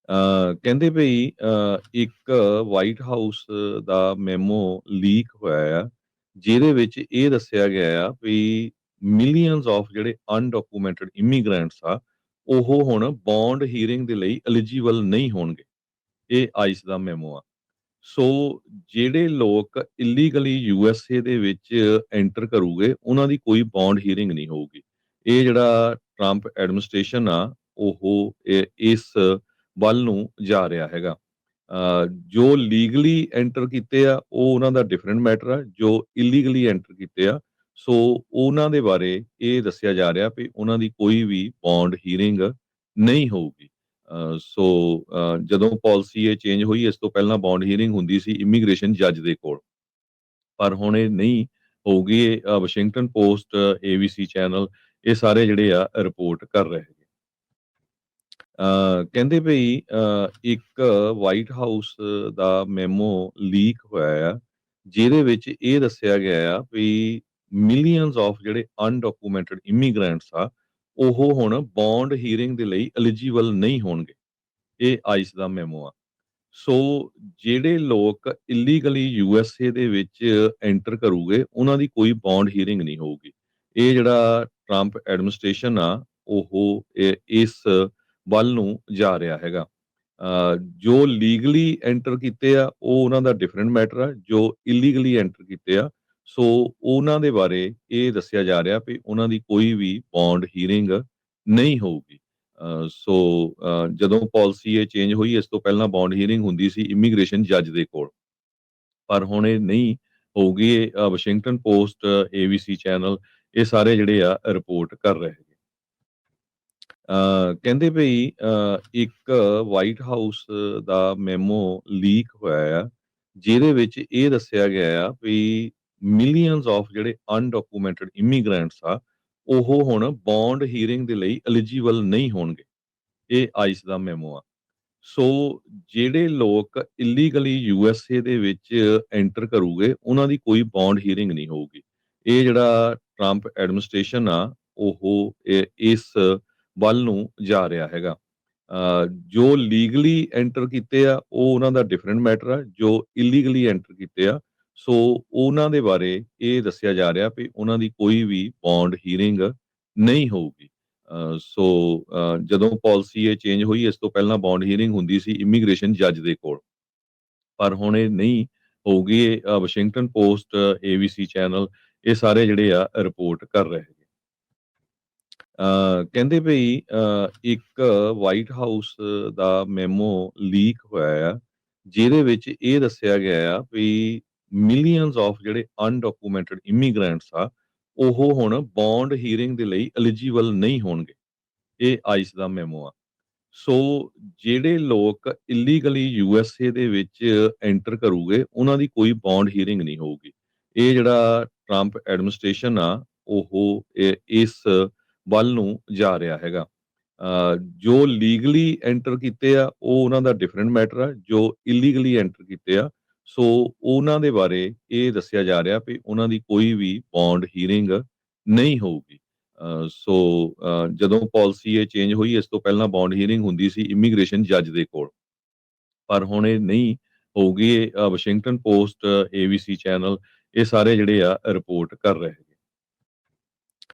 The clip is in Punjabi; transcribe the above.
ਕਹਿੰਦੇ ਭਈ ਇੱਕ ਵਾਈਟ ਹਾਊਸ ਦਾ ਮੈਮੋ ਲੀਕ ਹੋਇਆ ਆ, ਜਿਹਦੇ ਵਿੱਚ ਇਹ ਦੱਸਿਆ ਗਿਆ ਆ ਵੀ ਮਿਲੀਅਨਸ ਆਫ ਜਿਹੜੇ ਅਨਡਾਕੂਮੈਂਟਡ ਇਮੀਗ੍ਰੈਂਟਸ ਆ, ਉਹ ਹੁਣ ਬੌਂਡ ਹੀਅਰਿੰਗ ਦੇ ਲਈ ਐਲੀਜੀਬਲ ਨਹੀਂ ਹੋਣਗੇ। ਇਹ ਆਈਸ ਦਾ ਮੈਮੋ ਆ। ਸੋ ਜਿਹੜੇ ਲੋਕ ਇਲੀਗਲੀ ਯੂਐਸਏ ਦੇ ਵਿੱਚ ਐਂਟਰ ਕਰੂਗੇ, ਉਹਨਾਂ ਦੀ ਕੋਈ ਬੌਂਡ ਹੀਅਰਿੰਗ ਨਹੀਂ ਹੋਊਗੀ। ਇਹ ਜਿਹੜਾ ਟਰੰਪ ਐਡਮਿਨਿਸਟ੍ਰੇਸ਼ਨ ਆ, ਉਹ ਇਸ ਵੱਲ ਨੂੰ ਜਾ ਰਿਹਾ ਹੈਗਾ। ਜੋ ਲੀਗਲੀ ਐਂਟਰ ਕੀਤੇ ਆ, ਉਹ ਉਹਨਾਂ ਦਾ ਡਿਫਰੈਂਟ ਮੈਟਰ ਆ। ਜੋ ਇਲੀਗਲੀ ਐਂਟਰ ਕੀਤੇ ਆ, ਸੋ ਉਹਨਾਂ ਦੇ ਬਾਰੇ ਇਹ ਦੱਸਿਆ ਜਾ ਰਿਹਾ ਵੀ ਉਹਨਾਂ ਦੀ ਕੋਈ ਵੀ ਬੌਂਡ ਹੀਅਰਿੰਗ ਨਹੀਂ ਹੋਊਗੀ। ਸੋ ਜਦੋਂ ਪਾਲਿਸੀ ਇਹ ਚੇਂਜ ਹੋਈ, ਇਸ ਤੋਂ ਪਹਿਲਾਂ ਬੌਂਡ ਹੀਅਰਿੰਗ ਹੁੰਦੀ ਸੀ ਇਮੀਗ੍ਰੇਸ਼ਨ ਜੱਜ ਦੇ ਕੋਲ, ਪਰ ਹੁਣ ਇਹ ਨਹੀਂ ਹੋਊਗੀ। ਇਹ ਵਾਸ਼ਿੰਗਟਨ ਪੋਸਟ, ABC ਚੈਨਲ, ਇਹ ਸਾਰੇ ਜਿਹੜੇ ਆ ਰਿਪੋਰਟ ਕਰ ਰਹੇ ਹੈਗੇ। ਕਹਿੰਦੇ ਭਈ ਇੱਕ ਵਾਈਟ ਹਾਊਸ ਦਾ ਮੈਮੋ ਲੀਕ ਹੋਇਆ ਆ, ਜਿਹਦੇ ਵਿੱਚ ਇਹ ਦੱਸਿਆ ਗਿਆ ਆ ਵੀ ਮਿਲੀਅਨਸ ਆਫ ਜਿਹੜੇ ਅਨਡਾਕੂਮੈਂਟਡ ਇਮੀਗ੍ਰੈਂਟਸ ਆ, ਉਹ ਹੁਣ ਬੌਂਡ ਹੀਅਰਿੰਗ ਦੇ ਲਈ ਐਲੀਜੀਬਲ ਨਹੀਂ ਹੋਣਗੇ। ਇਹ ਆਈਸ ਦਾ ਮੈਮੋ ਆ। ਸੋ ਜਿਹੜੇ ਲੋਕ ਇਲੀਗਲੀ ਯੂਐਸਏ ਦੇ ਵਿੱਚ ਐਂਟਰ ਕਰੂਗੇ, ਉਹਨਾਂ ਦੀ ਕੋਈ ਬੌਂਡ ਹੀਅਰਿੰਗ ਨਹੀਂ ਹੋਊਗੀ। ਇਹ ਜਿਹੜਾ ਟਰੰਪ ਐਡਮਿਨਿਸਟ੍ਰੇਸ਼ਨ ਆ, ਉਹ ਇਸ ਵੱਲ ਨੂੰ ਜਾ ਰਿਹਾ ਹੈਗਾ। ਜੋ ਲੀਗਲੀ ਐਂਟਰ ਕੀਤੇ ਆ, ਉਹ ਉਹਨਾਂ ਦਾ ਡਿਫਰੈਂਟ ਮੈਟਰ ਆ। ਜੋ ਇਲੀਗਲੀ ਐਂਟਰ ਕੀਤੇ ਆ, ਸੋ ਉਹਨਾਂ ਦੇ ਬਾਰੇ ਇਹ ਦੱਸਿਆ ਜਾ ਰਿਹਾ ਵੀ ਉਹਨਾਂ ਦੀ ਕੋਈ ਵੀ ਬੌਂਡ ਹੀਅਰਿੰਗ ਨਹੀਂ ਹੋਊਗੀ। ਸੋ ਜਦੋਂ ਪਾਲਿਸੀ ਇਹ ਚੇਂਜ ਹੋਈ, ਇਸ ਤੋਂ ਪਹਿਲਾਂ ਬੌਂਡ ਹੀਅਰਿੰਗ ਹੁੰਦੀ ਸੀ ਇਮੀਗ੍ਰੇਸ਼ਨ ਜੱਜ ਦੇ ਕੋਲ, ਪਰ ਹੁਣ ਇਹ ਨਹੀਂ ਹੋਊਗੀ। ਇਹ ਵਾਸ਼ਿੰਗਟਨ ਪੋਸਟ, ABC ਚੈਨਲ, ਇਹ ਸਾਰੇ ਜਿਹੜੇ ਆ ਰਿਪੋਰਟ ਕਰ ਰਹੇ ਹੈਗੇ। ਕਹਿੰਦੇ ਭਈ ਇੱਕ ਵਾਈਟ ਹਾਊਸ ਦਾ ਮੈਮੋ ਲੀਕ ਹੋਇਆ ਆ, ਜਿਹਦੇ ਵਿੱਚ ਇਹ ਦੱਸਿਆ ਗਿਆ ਆ ਵੀ ਮਿਲੀਅਨਸ ਆਫ ਜਿਹੜੇ ਅਨਡਾਕੂਮੈਂਟਡ ਇਮੀਗ੍ਰੈਂਟਸ ਆ, ਉਹ ਹੁਣ ਬੌਂਡ ਹੀਅਰਿੰਗ ਦੇ ਲਈ ਐਲੀਜੀਬਲ ਨਹੀਂ ਹੋਣਗੇ। ਇਹ ਆਈਸ ਦਾ ਮੈਮੋ ਆ। ਸੋ ਜਿਹੜੇ ਲੋਕ ਇਲੀਗਲੀ ਯੂਐਸਏ ਦੇ ਵਿੱਚ ਐਂਟਰ ਕਰੂਗੇ, ਉਹਨਾਂ ਦੀ ਕੋਈ ਬੌਂਡ ਹੀਅਰਿੰਗ ਨਹੀਂ ਹੋਊਗੀ। ਇਹ ਜਿਹੜਾ ਟਰੰਪ ਐਡਮਿਨਿਸਟ੍ਰੇਸ਼ਨ ਆ, ਉਹ ਇਸ ਵੱਲ ਨੂੰ ਜਾ ਰਿਹਾ ਹੈਗਾ। ਜੋ ਲੀਗਲੀ ਐਂਟਰ ਕੀਤੇ ਆ, ਉਹ ਉਹਨਾਂ ਦਾ ਡਿਫਰੈਂਟ ਮੈਟਰ ਆ। ਜੋ ਇਲੀਗਲੀ ਐਂਟਰ ਕੀਤੇ ਆ, ਸੋ ਉਹਨਾਂ ਦੇ ਬਾਰੇ ਇਹ ਦੱਸਿਆ ਜਾ ਰਿਹਾ ਵੀ ਉਹਨਾਂ ਦੀ ਕੋਈ ਵੀ ਬੌਂਡ ਹੀਅਰਿੰਗ ਨਹੀਂ ਹੋਊਗੀ। ਸੋ ਜਦੋਂ ਪਾਲਿਸੀ ਇਹ ਚੇਂਜ ਹੋਈ, ਇਸ ਤੋਂ ਪਹਿਲਾਂ ਬੌਂਡ ਹੀਅਰਿੰਗ ਹੁੰਦੀ ਸੀ ਇਮੀਗ੍ਰੇਸ਼ਨ ਜੱਜ ਦੇ ਕੋਲ, ਪਰ ਹੁਣ ਇਹ ਨਹੀਂ ਹੋਊਗੀ। ਇਹ ਵਾਸ਼ਿੰਗਟਨ ਪੋਸਟ, ABC ਚੈਨਲ, ਇਹ ਸਾਰੇ ਜਿਹੜੇ ਆ ਰਿਪੋਰਟ ਕਰ ਰਹੇ ਹੈਗੇ। ਕਹਿੰਦੇ ਭਈ ਇੱਕ ਵਾਈਟ ਹਾਊਸ ਦਾ ਮੈਮੋ ਲੀਕ ਹੋਇਆ ਆ, ਜਿਹਦੇ ਵਿੱਚ ਇਹ ਦੱਸਿਆ ਗਿਆ ਆ ਵੀ ਮਿਲੀਅਨਸ ਆਫ ਜਿਹੜੇ ਅਨਡਾਕੂਮੈਂਟਡ ਇਮੀਗ੍ਰੈਂਟਸ ਆ, ਉਹ ਹੁਣ ਬੌਂਡ ਹੀਅਰਿੰਗ ਦੇ ਲਈ ਐਲੀਜੀਬਲ ਨਹੀਂ ਹੋਣਗੇ। ਇਹ ਆਈਸ ਦਾ ਮੈਮੋ ਆ। ਸੋ ਜਿਹੜੇ ਲੋਕ ਇਲੀਗਲੀ ਯੂਐਸਏ ਦੇ ਵਿੱਚ ਐਂਟਰ ਕਰੂਗੇ, ਉਹਨਾਂ ਦੀ ਕੋਈ ਬੌਂਡ ਹੀਅਰਿੰਗ ਨਹੀਂ ਹੋਊਗੀ। ਇਹ ਜਿਹੜਾ ਟਰੰਪ ਐਡਮਿਨਿਸਟ੍ਰੇਸ਼ਨ ਆ, ਉਹ ਇਸ ਵੱਲ ਨੂੰ ਜਾ ਰਿਹਾ ਹੈਗਾ। ਜੋ ਲੀਗਲੀ ਐਂਟਰ ਕੀਤੇ ਆ, ਉਹ ਉਹਨਾਂ ਦਾ ਡਿਫਰੈਂਟ ਮੈਟਰ ਆ। ਜੋ ਇਲੀਗਲੀ ਐਂਟਰ ਕੀਤੇ ਆ, ਸੋ ਉਹਨਾਂ ਦੇ ਬਾਰੇ ਇਹ ਦੱਸਿਆ ਜਾ ਰਿਹਾ ਵੀ ਉਹਨਾਂ ਦੀ ਕੋਈ ਵੀ ਬੌਂਡ ਹੀਅਰਿੰਗ ਨਹੀਂ ਹੋਊਗੀ। ਸੋ ਜਦੋਂ ਪਾਲਿਸੀ ਇਹ ਚੇਂਜ ਹੋਈ, ਇਸ ਤੋਂ ਪਹਿਲਾਂ ਬੌਂਡ ਹੀਅਰਿੰਗ ਹੁੰਦੀ ਸੀ ਇਮੀਗ੍ਰੇਸ਼ਨ ਜੱਜ ਦੇ ਕੋਲ, ਪਰ ਹੁਣ ਇਹ ਨਹੀਂ ਹੋਊਗੀ। ਇਹ ਵਾਸ਼ਿੰਗਟਨ ਪੋਸਟ, ABC ਚੈਨਲ, ਇਹ ਸਾਰੇ ਜਿਹੜੇ ਆ ਰਿਪੋਰਟ ਕਰ ਰਹੇ ਹੈਗੇ।